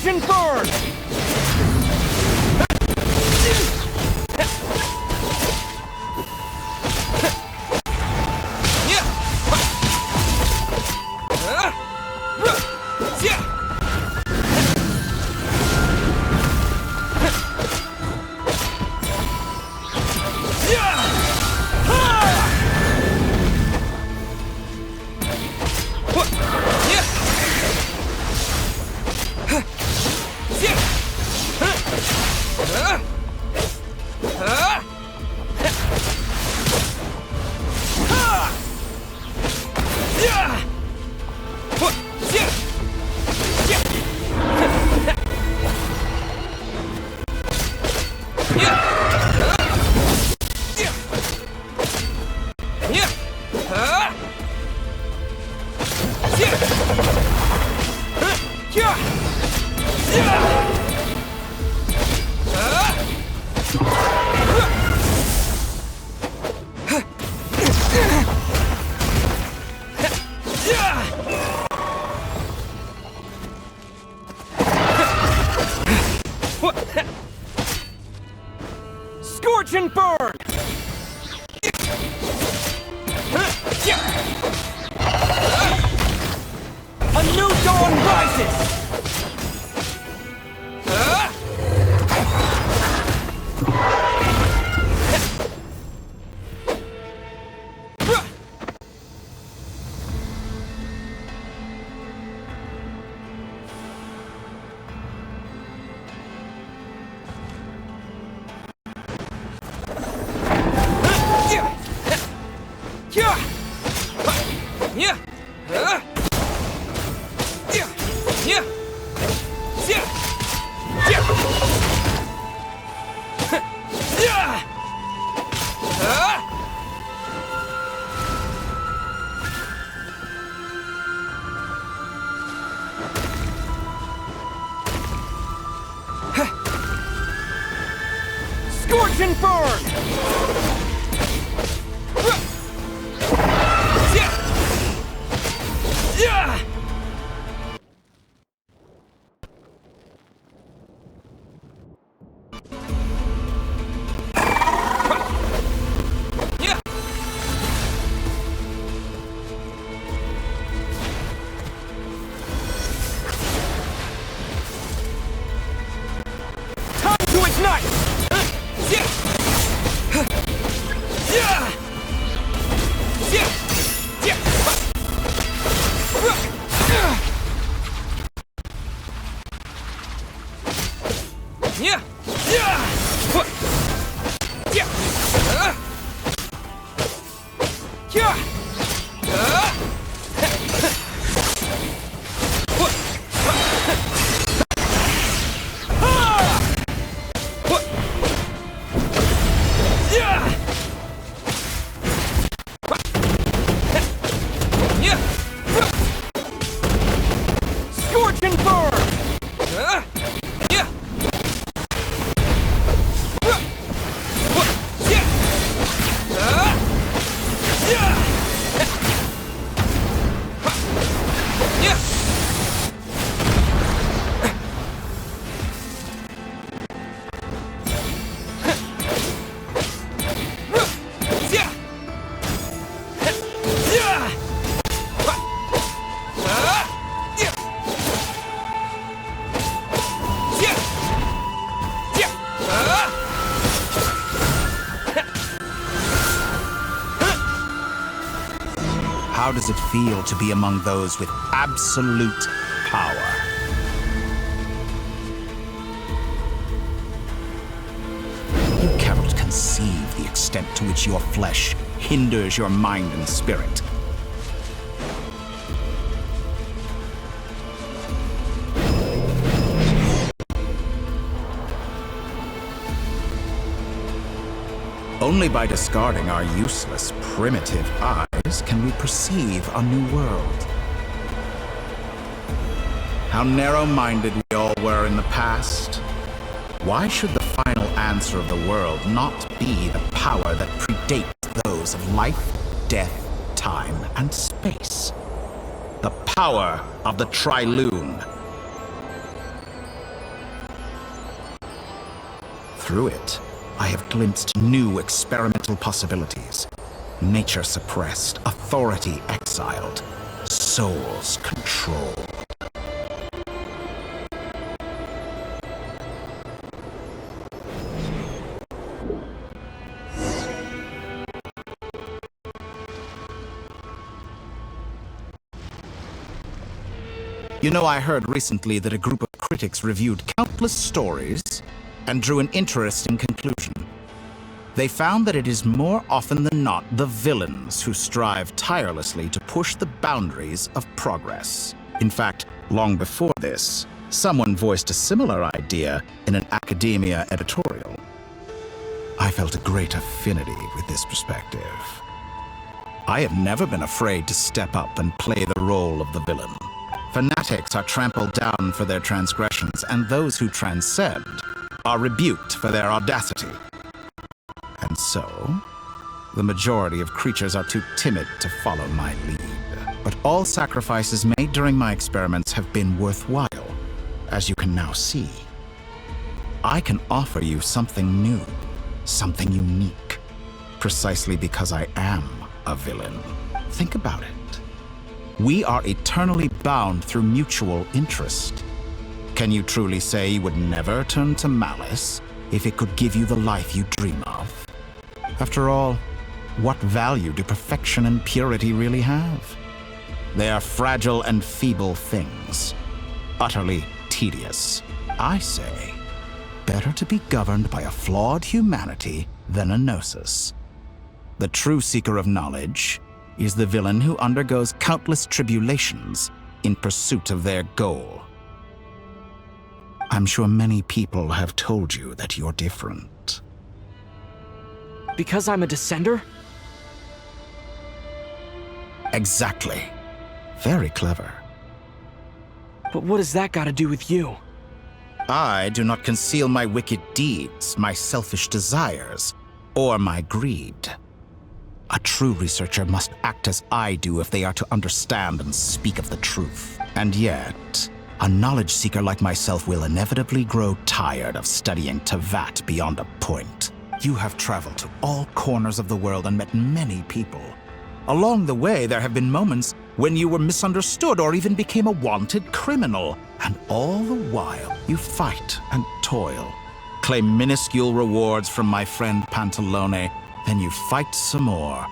Scorching Burn! Scorch and burn! A new dawn rises! Scorch and burn! Time to ignite! Scorch and burn! How does it feel to be among those with absolute power? You cannot conceive the extent to which your flesh hinders your mind and spirit. Only by discarding our useless, primitive eyes can we perceive a new world. How narrow-minded we all were in the past. Why should the final answer of the world not be the power that predates those of life, death, time, and space? The power of the Triloon. Through it, I have glimpsed new experimental possibilities. Nature suppressed, authority exiled, souls controlled. You know, I heard recently that a group of critics reviewed countless stories and drew an interesting conclusion. They found that it is more often than not the villains who strive tirelessly to push the boundaries of progress. In fact, long before this, someone voiced a similar idea in an academia editorial. I felt a great affinity with this perspective. I have never been afraid to step up and play the role of the villain. Fanatics are trampled down for their transgressions, and those who transcend are rebuked for their audacity. And so, the majority of creatures are too timid to follow my lead. But all sacrifices made during my experiments have been worthwhile, as you can now see. I can offer you something new, something unique, precisely because I am a villain. Think about it. We are eternally bound through mutual interest. Can you truly say you would never turn to malice if it could give you the life you dream of? After all, what value do perfection and purity really have? They are fragile and feeble things, utterly tedious. I say, better to be governed by a flawed humanity than a gnosis. The true seeker of knowledge is the villain who undergoes countless tribulations in pursuit of their goal. I'm sure many people have told you that you're different. Because I'm a descender? Exactly. Very clever. But what has that got to do with you? I do not conceal my wicked deeds, my selfish desires, or my greed. A true researcher must act as I do if they are to understand and speak of the truth. And yet, a knowledge seeker like myself will inevitably grow tired of studying Teyvat beyond a point. You have traveled to all corners of the world and met many people. Along the way, there have been moments when you were misunderstood or even became a wanted criminal. And all the while, you fight and toil, claim minuscule rewards from my friend Pantalone, then you fight some more,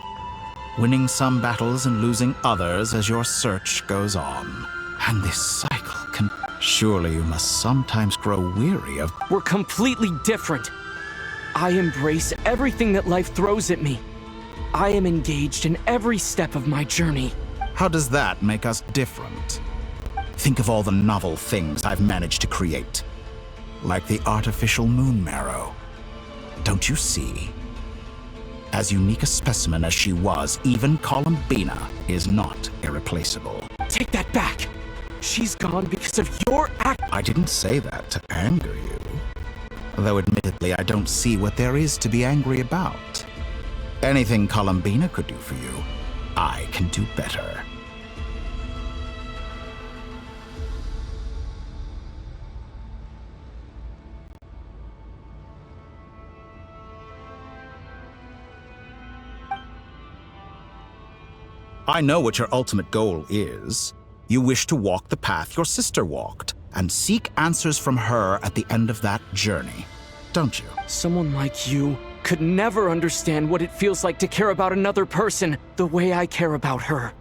winning some battles and losing others as your search goes on. And this cycle can... Surely you must sometimes grow weary of... We're completely different. I embrace everything that life throws at me. I am engaged in every step of my journey. How does that make us different? Think of all the novel things I've managed to create. Like the artificial moon marrow. Don't you see? As unique a specimen as she was, even Columbina is not irreplaceable. Take that back! She's gone because of your act. I didn't say that to anger you. Though admittedly, I don't see what there is to be angry about. Anything Columbina could do for you, I can do better. I know what your ultimate goal is. You wish to walk the path your sister walked, and seek answers from her at the end of that journey, don't you? Someone like you could never understand what it feels like to care about another person the way I care about her.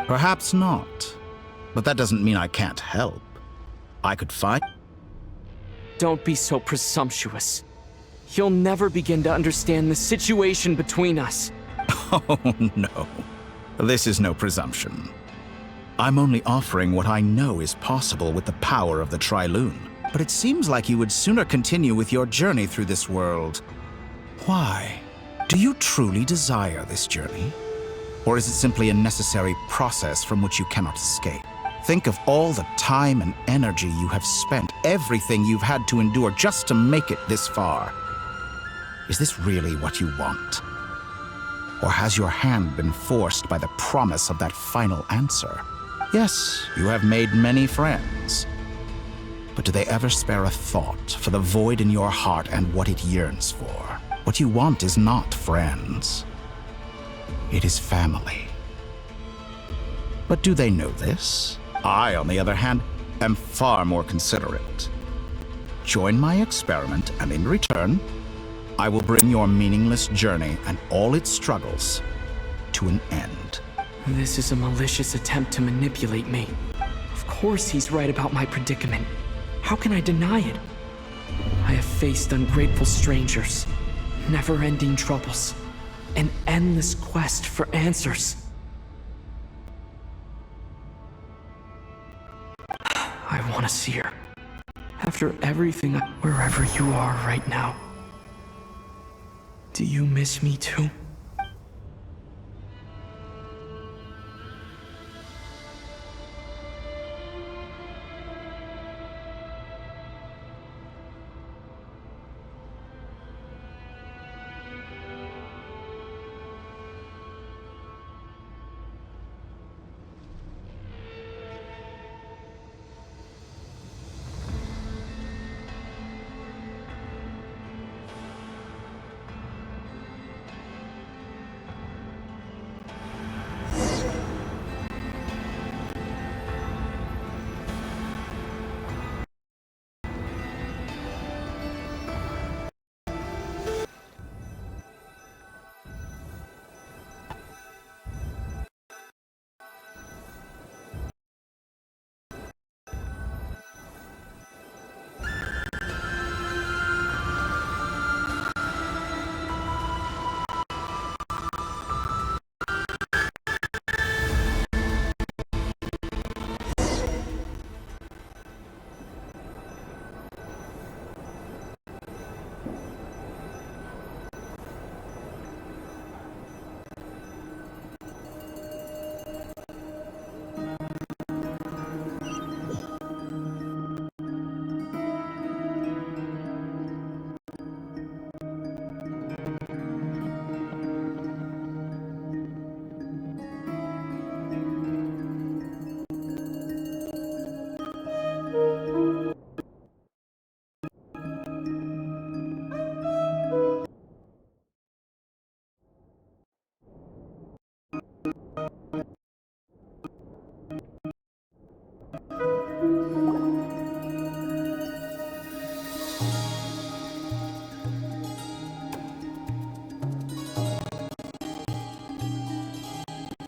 Perhaps not, but that doesn't mean I can't help. I could find... Don't be so presumptuous. You'll never begin to understand the situation between us. Oh, no. This is no presumption. I'm only offering what I know is possible with the power of the Trilune. But it seems like you would sooner continue with your journey through this world. Why? Do you truly desire this journey? Or is it simply a necessary process from which you cannot escape? Think of all the time and energy you have spent, everything you've had to endure just to make it this far. Is this really what you want? Or has your hand been forced by the promise of that final answer? Yes, you have made many friends. But do they ever spare a thought for the void in your heart and what it yearns for? What you want is not friends. It is family. But do they know this? I, on the other hand, am far more considerate. Join my experiment, and in return, I will bring your meaningless journey and all its struggles to an end. This is a malicious attempt to manipulate me. Of course he's right about my predicament. How can I deny it? I have faced ungrateful strangers, never-ending troubles, an endless quest for answers. I want to see her. After everything, wherever you are right now. Do you miss me too?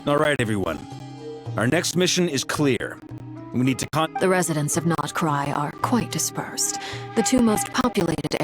All right, everyone. Our next mission is clear. We need to The residents of Not Cry are quite dispersed. The two most populated